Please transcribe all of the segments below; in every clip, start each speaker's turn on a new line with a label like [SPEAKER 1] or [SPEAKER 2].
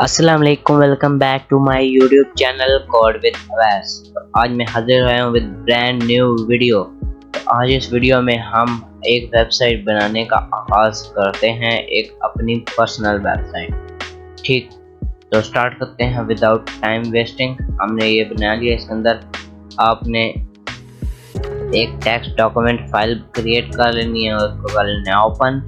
[SPEAKER 1] अस्सलाम वालेकुम, welcome back to my YouTube channel code with Awais. तो आज मैं हाजिर हुआ हूँ विद ब्रांड न्यू वीडियो। तो आज इस वीडियो में हम एक वेबसाइट बनाने का आगाज़ करते हैं, एक अपनी पर्सनल वेबसाइट। ठीक, तो स्टार्ट करते हैं विदाउट टाइम वेस्टिंग। हमने ये बना लिया। इसके अंदर आपने एक टेक्स्ट डॉक्यूमेंट फाइल क्रिएट कर लेनी है और उसको कर लेना है ओपन।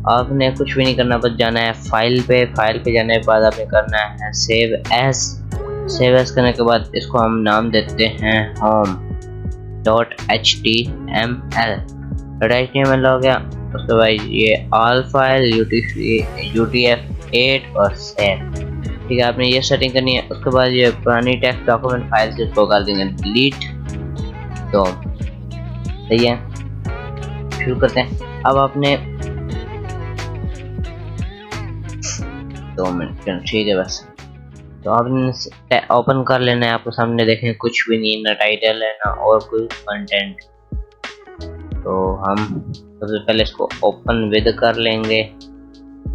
[SPEAKER 1] आपने कुछ भी नहीं करना, बस जाना है फाइल पे जाने के बाद आपने करना है सेव एस करने के बाद इसको हम नाम देते हैं home.html हो गया। उसके बाद ये ऑल फाइल UTF-8 और सेव। ठीक है, आपने ये सेटिंग करनी है। उसके बाद ये पुरानी टेक्स्ट डॉक्यूमेंट फाइल से इसको कर देंगे डिलीट। तो सही है, शुरू करते हैं। अब आपने 2 मिनट, ठीक है बस। तो आपने ओपन कर लेना है। आपको सामने देखें कुछ भी नहीं, ना टाइटल है ना और कोई कंटेंट। तो हम सबसे पहले इसको ओपन विद कर लेंगे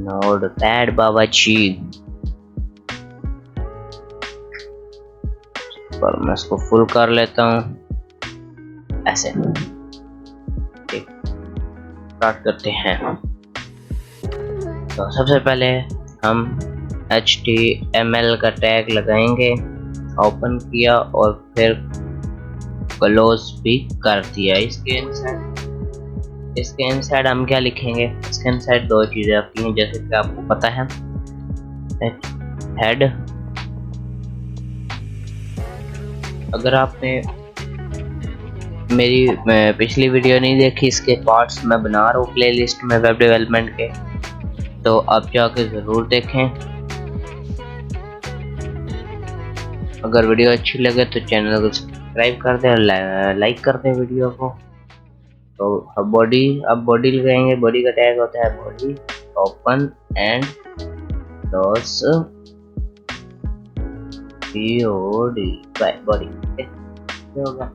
[SPEAKER 1] नोटपैड बाबा जी पर। मैं इसको फुल कर लेता हूँ ऐसे। ठीक, स्टार्ट करते हैं। तो सबसे पहले हम HTML का टैग लगाएंगे। ओपन किया और फिर क्लोज भी कर दिया। इसके इनसाइड हम क्या लिखेंगे? इसके इनसाइड 2 चीजें आती हैं, जैसे कि आपको पता है। हेड, अगर आपने मेरी पिछली वीडियो नहीं देखी, इसके पार्ट्स मैं बना रहा हूँ प्लेलिस्ट में वेब डेवलपमेंट के, तो आप जाके ज़रूर देखें। अगर वीडियो अच्छी लगे तो चैनल को सब्सक्राइब कर दें और लाइक कर दें वीडियो को। तो अब बॉडी लगाएंगे। बॉडी का टैग होता है body open and close body. होगा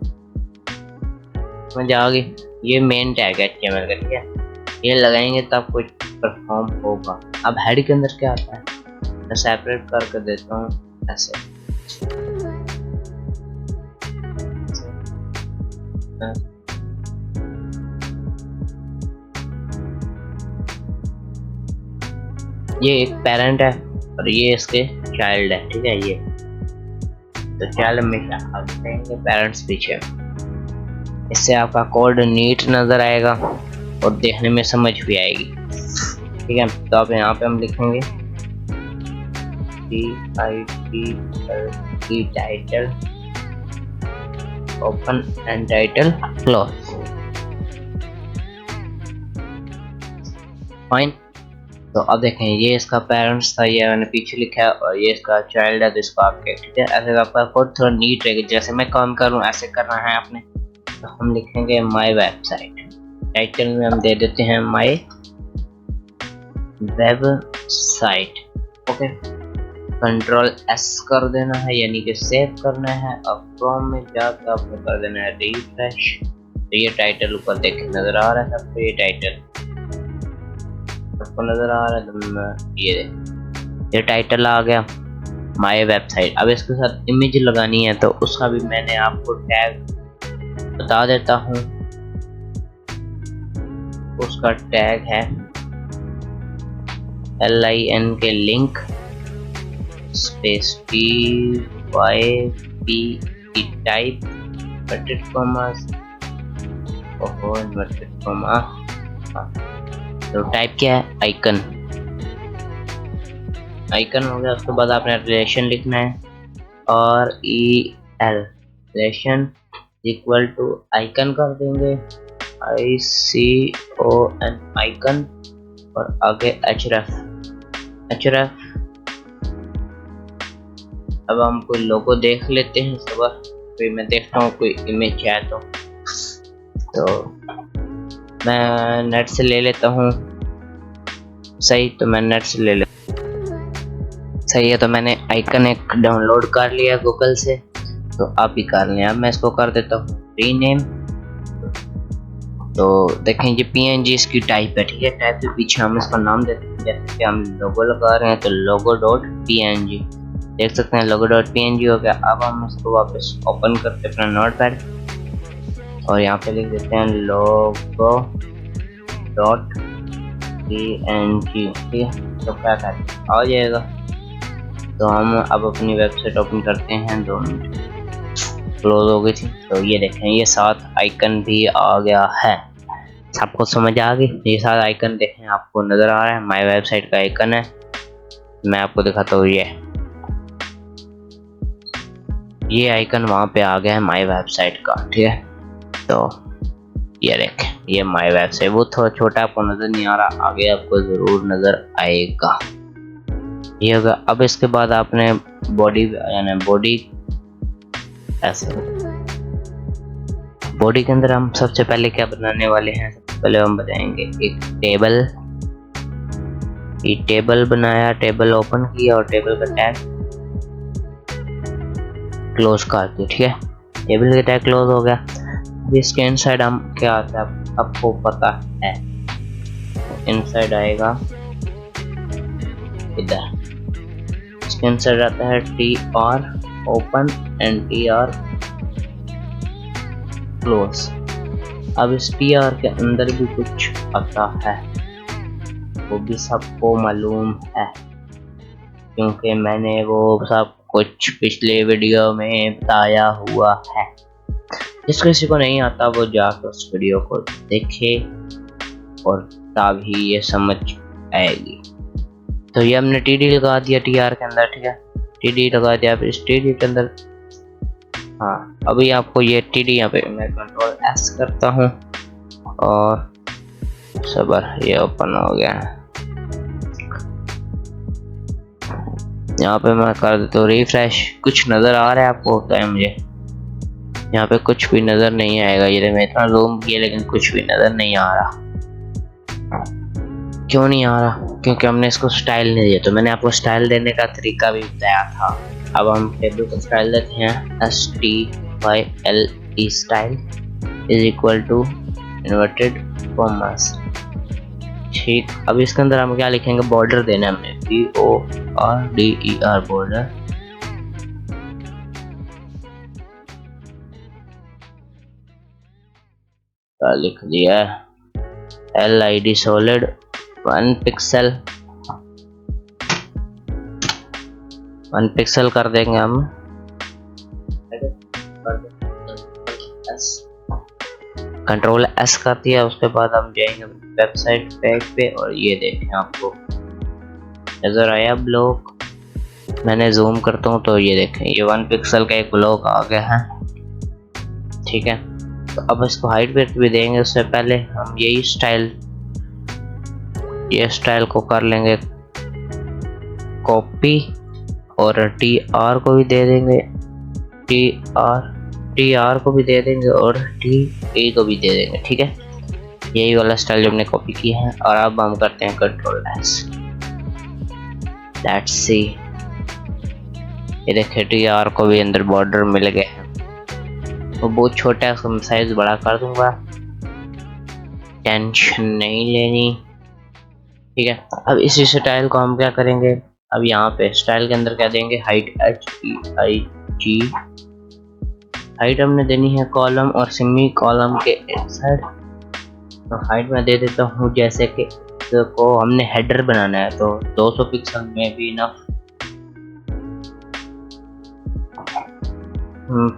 [SPEAKER 1] समझ आ गई। ये मेन टैग है HTML का, ठीक है। ये लगाएंगे तब कुछ परफॉर्म होगा। अब हेड के अंदर क्या आता है, मैं सेपरेट करके देता हूँ ऐसे। ये एक पेरेंट है और ये इसके चाइल्ड है, ठीक है। ये तो चाइल्ड हमेशा आगे रहेंगे, पेरेंट्स पीछे। इससे आपका कोड नीट नजर आएगा और देखने में समझ भी आएगी, ठीक है। तो अब यहाँ पे हम लिखेंगे title open and title close. Fine. तो अब देखें, ये इसका पेरेंट्स था, ये मैंने पीछे लिखा है, और ये इसका चाइल्ड है, तो इसको आपके, ठीक है। ऐसे आपका कोड थोड़ा नीट रहेगा। जैसे मैं काम करूँ ऐसे करना है आपने। तो हम लिखेंगे माय वेबसाइट। टाइटल में हम दे देते हैं माय वेबसाइट। ओके, Ctrl+S कर देना है, यानी कि सेव करना है। अब क्रोम में जाकर आपको कर देना है रिफ्रेश। तो ये टाइटल ऊपर देखे नजर आ रहा है सबको। ये टाइटल सबको नजर आ रहा है। तो ये टाइटल आ गया माय वेबसाइट। अब इसके साथ इमेज लगानी है, तो उसका भी मैंने आपको टैग बता देता हूँ। उसका टैग है LINK link space TYP type inverted comma. तो टाइप क्या है? आइकन हो गया। उसके बाद आपने रिलेशन लिखना है और EL relation equal to icon कर देंगे, ICON आइकन, और आगे href। अब हम कोई लोगो देख लेते हैं सुबह, फिर मैं देखता हूँ कोई इमेज है तो मैं नेट से ले लेता हूँ। सही, तो मैं नेट से ले लेता हूँ। सही है, तो मैंने आइकन एक डाउनलोड कर लिया गूगल से, तो आप भी कर लें। अब मैं इसको कर देता हूँ रीनेम तो देखें ये PNG इसकी टाइप है, ठीक है। टाइप के पीछे हम इसका नाम देते हैं, जैसे कि हम लोगो लगा रहे हैं तो लोगो डॉट PNG, देख सकते हैं लोगो डॉट PNG हो गया। अब हम इसको वापस ओपन करते हैं अपना नोटपैड और यहाँ पे लिख देते हैं लोगो डॉट PNG, ठीक है। तो क्या करते आ जाएगा। तो हम अब अपनी वेबसाइट ओपन करते हैं, 2 मिनट, क्लोज हो गई थी। तो ये देखें ये 7 आइकन भी आ गया है, सबको समझ आ गई। ये 7 आइकन देखें आपको नजर आ रहा है, माय वेबसाइट का आइकन है। मैं आपको दिखाता हूँ, ये आइकन वहाँ पे आ गया है माय वेबसाइट का, ठीक है। तो ये देखें ये माय वेबसाइट, वो थोड़ा छोटा आपको नजर नहीं आ रहा, आगे आपको जरूर नजर आएगा। ये होगा। अब इसके बाद आपने बॉडी यानी बॉडी ऐसे, बॉडी के अंदर हम सबसे पहले क्या बनाने वाले हैं, सबसे पहले हम बनाएंगे एक टेबल। ये टेबल बनाया, टेबल ओपन किया और टेबल का टैग क्लोज कर दिया, ठीक है। टेबल का टैग क्लोज हो गया। इसके इनसाइड हम क्या आता है आपको पता है, इनसाइड आएगा इधर, इसके इनसाइड आता है TR open and TR close. अब इस TR के अंदर भी कुछ आता है, वो भी सबको मालूम है क्योंकि मैंने वो सब कुछ पिछले वीडियो में बताया हुआ है। जिस किसी को नहीं आता वो जाकर उस वीडियो को देखे और तभी ये समझ आएगी। तो ये हमने TD लगा दिया TR के अंदर, ठीक है। TD लगा दिया। अब इस TD के अंदर हाँ, अभी आपको ये TD यहाँ पे मैं Ctrl S करता हूँ और सबर ये ओपन हो गया है। यहाँ पे मैं कर देता हूँ रिफ्रेश, कुछ नज़र आ रहा है आपको होता है, मुझे यहाँ पे कुछ भी नज़र नहीं आएगा। ये मैं इतना जूम किया लेकिन कुछ भी नज़र नहीं आ रहा। क्यों नहीं आ रहा? क्योंकि हमने इसको स्टाइल नहीं दिया। तो मैंने आपको स्टाइल देने का तरीका भी बताया था। अब हम टेबल को स्टाइल देते हैं, STYLE style is equal to inverted commas, ठीक। अब इसके अंदर हम क्या लिखेंगे, बॉर्डर देना है हमने, BORDER बॉर्डर। क्या लिख दिया, LID सॉलिड 1 पिक्सल, 1 पिक्सल कर देंगे हम। Ctrl S कर दिया। उसके बाद हम जाएंगे वेबसाइट पेज पे और ये देखें आपको नजर आया ब्लॉक, मैंने जूम करता हूँ तो ये देखें ये 1 पिक्सल का एक ब्लॉक आ गया है, ठीक है। तो अब इसको हाइट वेट भी देंगे। उससे पहले हम यही स्टाइल, ये स्टाइल को कर लेंगे कॉपी और TR को भी दे देंगे, TR को भी दे देंगे और TE को भी दे देंगे, ठीक है। यही वाला स्टाइल जो हमने कॉपी किया है। और अब हम करते हैं Ctrl S, लेट्स सी। ये देखिए TR को भी अंदर बॉर्डर मिल गए हैं। वो बहुत छोटा है, उसका साइज बड़ा कर दूंगा, टेंशन नहीं लेनी, ठीक है। अब इसी स्टाइल को हम क्या करेंगे, अब यहाँ पे स्टाइल के अंदर क्या देंगे, हाइट HEIG, हाइट हमने देनी है कॉलम और सेमी कॉलम के इनसाइड। तो हाइट में दे देता हूँ, जैसे कि को हमने हेडर बनाना है तो 200 पिक्सल में भी इनफ,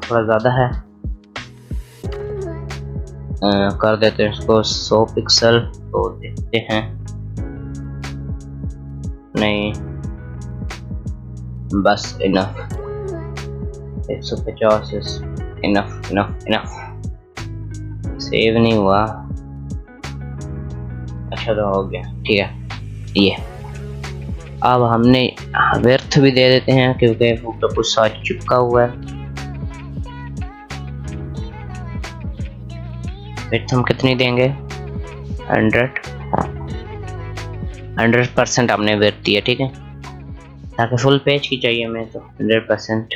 [SPEAKER 1] थोड़ा ज़्यादा है, कर देते हैं इसको 100 पिक्सल। तो देखते हैं, नहीं बस enough, 150 enough enough enough. Save नहीं हुआ, अच्छा तो हो गया, ठीक है। ये अब हमने व्यर्थ भी दे देते हैं क्योंकि वो तो कुछ साथ चिपका हुआ है। व्यर्थ हम कितनी देंगे, 100% हमने व्यर्थ दिया, ठीक है, ताकि फुल पेज की चाहिए हमें तो 100%।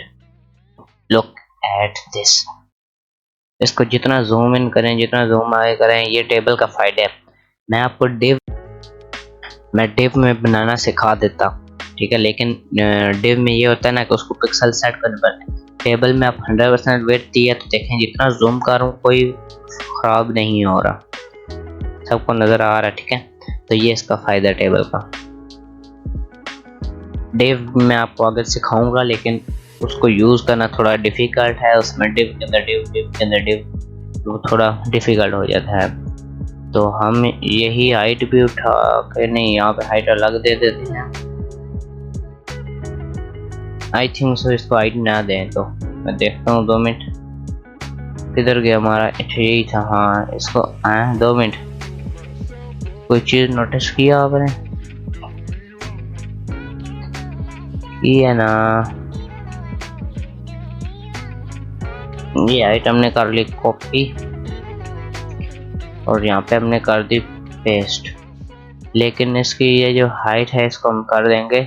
[SPEAKER 1] लुक एट दिस, इसको जितना जूम इन करें, जितना जूम आगे करें, ये टेबल का फायदा है। मैं आपको डिव में बनाना सिखा देता हूँ, ठीक है। लेकिन डिव में ये होता है ना कि उसको पिक्सल सेट करने पड़ते हैं। टेबल में आप 100% वेट दिया तो देखें जितना जूम करूँ कोई खराब नहीं हो रहा, सबको नज़र आ रहा है, ठीक है। तो ये इसका फ़ायदा है टेबल का। डिव मैं आपको आगे सिखाऊंगा, लेकिन उसको यूज़ करना थोड़ा डिफ़िकल्ट है। उसमें डिव के अंदर डिव तो थोड़ा डिफ़िकल्ट हो जाता है। तो हम यही हाइट भी उठा के, नहीं यहाँ पे हाइट अलग दे देते हैं। आई थिंक सो इसको हाइट ना दें, तो मैं देखता हूँ 2 मिनट किधर गया हमारा। अच्छा यही था, हाँ इसको 2 मिनट। कोई चीज़ नोटिस किया आपने? ये ना, ये हाइट हमने कर ली कॉपी और यहाँ पे हमने कर दी पेस्ट। लेकिन इसकी ये जो हाइट है इसको हम कर देंगे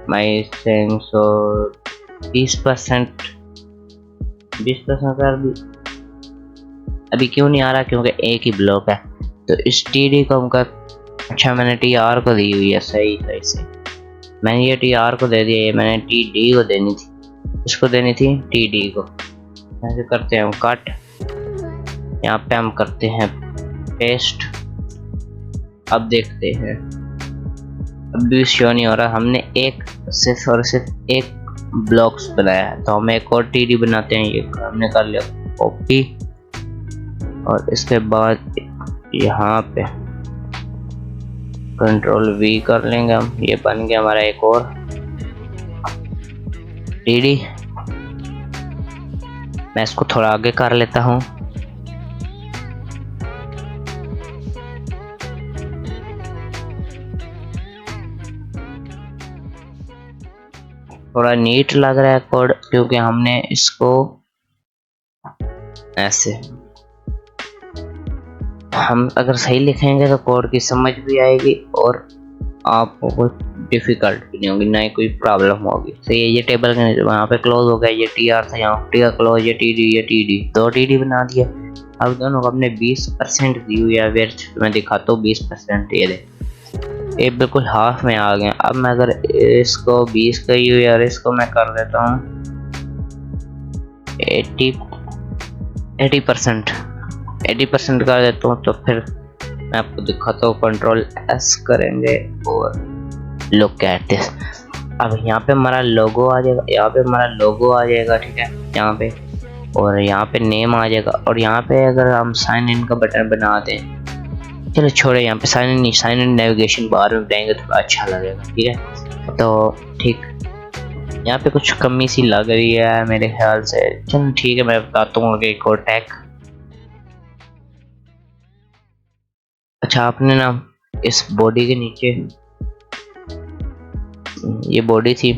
[SPEAKER 1] माई थिंक सो 20% कर दी। अभी क्यों नहीं आ रहा? क्योंकि एक ही ब्लॉक है। तो इस टी को हम कर, अच्छा मैंने टी आर को दी हुई है, सही से मैंने ये टी आर को दे दिया। ये मैंने टी डी को देनी थी, इसको देनी थी टी डी को। ऐसे करते हैं हम कट, यहाँ पे हम करते हैं पेस्ट। अब देखते हैं, अब भी शो नहीं हो रहा। हमने सिर्फ एक ब्लॉक्स बनाया है, तो हम एक और टीडी बनाते हैं। ये हमने कर लिया कॉपी और इसके बाद यहाँ पे कंट्रोल वी कर लेंगे हम। ये बन गया हमारा एक और टीडी। मैं इसको थोड़ा आगे कर लेता हूँ। थोड़ा नीट लग रहा है कोड, क्योंकि हमने इसको ऐसे, हम अगर सही लिखेंगे तो कोड की समझ भी आएगी और आपको कोई डिफिकल्ट भी नहीं होगी, ना ही कोई प्रॉब्लम होगी। तो ये टेबल के यहाँ पे क्लोज हो गया। ये टी आर था, यहाँ टी का क्लोज, ये टी डी 2 टी डी बना दिया। अब दोनों को हमने 20% दी हुई है। वेट मैं दिखाता हूँ 20%। ये देख, ये बिल्कुल हाफ में आ गए। अब मैं अगर इसको 20 कही हुई और इसको मैं कर देता हूँ 80% कर देता हूँ, तो फिर मैं आपको दिखाता हूँ। कंट्रोल एस करेंगे और लुक एट दिस। अब यहाँ पे हमारा लोगो आ जाएगा, ठीक है, यहाँ पे, और यहाँ पे नेम आ जाएगा। और यहाँ पे अगर हम साइन इन का बटन बना दें, चलो छोड़े, यहाँ पे साइन इन नेविगेशन बार में बनाएंगे तो अच्छा लगेगा, ठीक है। तो ठीक, यहाँ पे कुछ कमी सी लग रही है मेरे ख्याल से। चलो ठीक है, मैं बताता हूँ एक और टैग। अच्छा आपने ना इस बॉडी के नीचे, ये बॉडी थी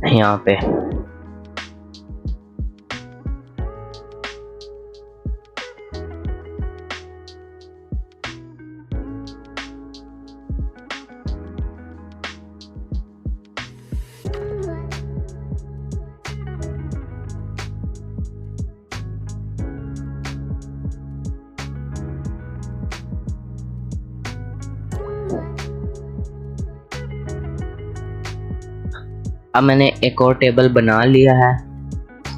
[SPEAKER 1] यहाँ पे, अब मैंने एक और टेबल बना लिया है।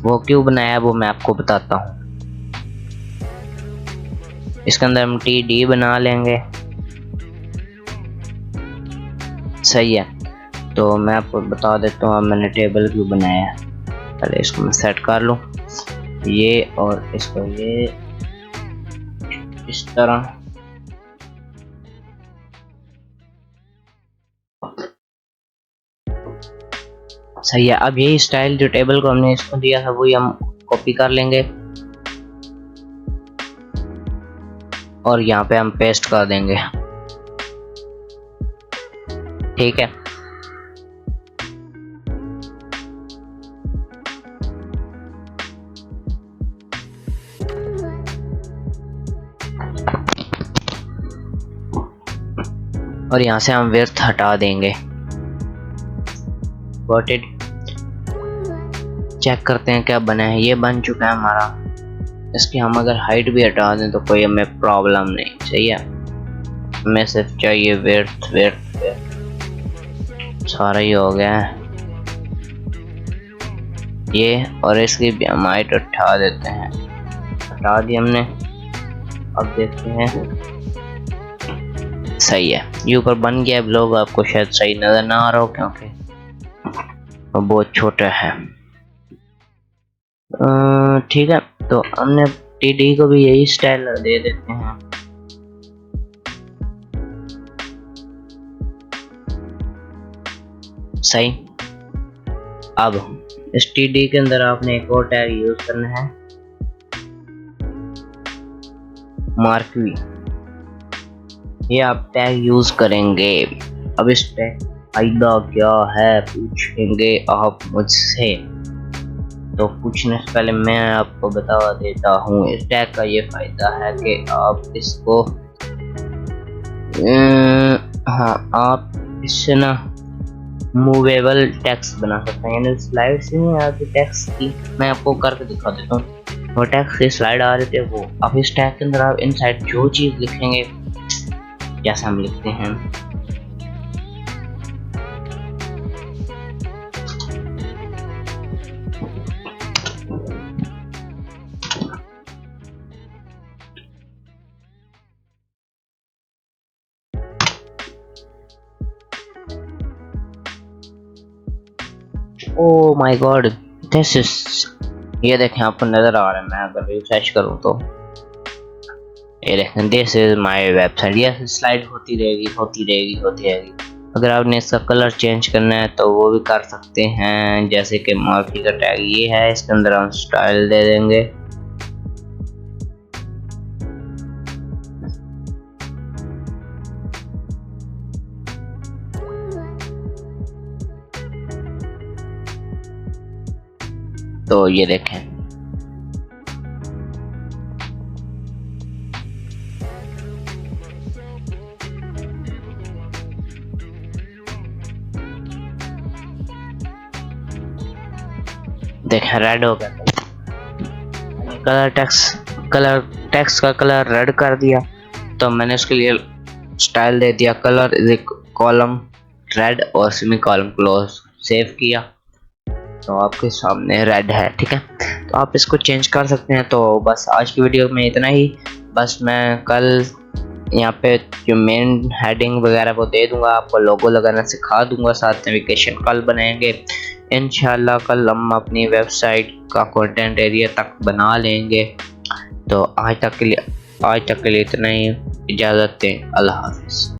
[SPEAKER 1] वो क्यों बनाया वो मैं आपको बताता हूँ। इसके अंदर हम टी डी बना लेंगे, सही है। तो मैं आपको बता देता हूँ अब मैंने टेबल क्यों बनाया है। पहले इसको मैं सेट कर लूँ, ये और इसको ये इस तरह। सही है। अब यही स्टाइल जो टेबल को हमने इसको दिया था वही हम कॉपी कर लेंगे और यहाँ पे हम पेस्ट कर देंगे, ठीक है। और यहाँ से हम विड्थ हटा देंगे, गॉट इट। चेक करते हैं क्या बना है। ये बन चुका है हमारा। इसकी हम अगर हाइट भी हटा दें तो कोई हमें प्रॉब्लम नहीं। सही है, हमें सिर्फ चाहिए विड्थ सारा ही हो गया है ये। और इसकी भी हम हाइट उठा देते हैं। हटा दी हमने। अब देखते हैं, सही है, ये ऊपर बन गया ब्लॉग। आपको शायद सही नजर ना आ रहा हो क्योंकि वो बहुत छोटा है। ठीक है, तो हमने टीडी को भी यही स्टाइल दे देते हैं। सही। अब इस टीडी के अंदर आपने एक और टैग यूज करना है, मार्कवी। ये आप टैग यूज करेंगे। अब इस टैग फायदा क्या है पूछेंगे आप मुझसे, तो पूछने से पहले मैं आपको बता देता हूँ। इस टैग का ये फायदा है कि आप इसको हाँ, आप इससे ना मूवेबल टेक्स्ट बना सकते हैं। यानी स्लाइड से नहीं आती टेक्स्ट की, मैं आपको करके दिखा देता हूँ। वो टेक्स्ट की स्लाइड आ रही थी वो। अब इस टैग के अंदर आप इनसाइड जो चीज लिखेंगे, जैसे हम लिखते हैं oh my God this is, ये देखें आपको नजर आ रहा है। मैं अगर रिफ्रेश करूं तो ये देखें, दिस इज माय वेबसाइट। ये स्लाइड होती रहेगी। अगर आपने इसका कलर चेंज करना है तो वो भी कर सकते हैं। जैसे कि मार्की का टैग ये है, इसके अंदर हम स्टाइल दे देंगे। तो ये देखें, रेड हो गया। कलर टेक्स्ट का कलर रेड कर दिया, तो मैंने उसके लिए स्टाइल दे दिया कलर इज कॉलम रेड और सेमी कॉलम क्लोज। सेव किया तो आपके सामने रेड है। ठीक है, तो आप इसको चेंज कर सकते हैं। तो बस आज की वीडियो में इतना ही। बस मैं कल यहाँ पे जो मेन हेडिंग वगैरह वो दे दूंगा, आपको लोगो लगाना सिखा दूंगा, साथ नोटिफिकेशन कल बनाएंगे इंशाल्लाह। कल हम अपनी वेबसाइट का कंटेंट एरिया तक बना लेंगे। तो आज तक के लिए इतना ही। इजाज़त दें। अल्लाह हाफिज़।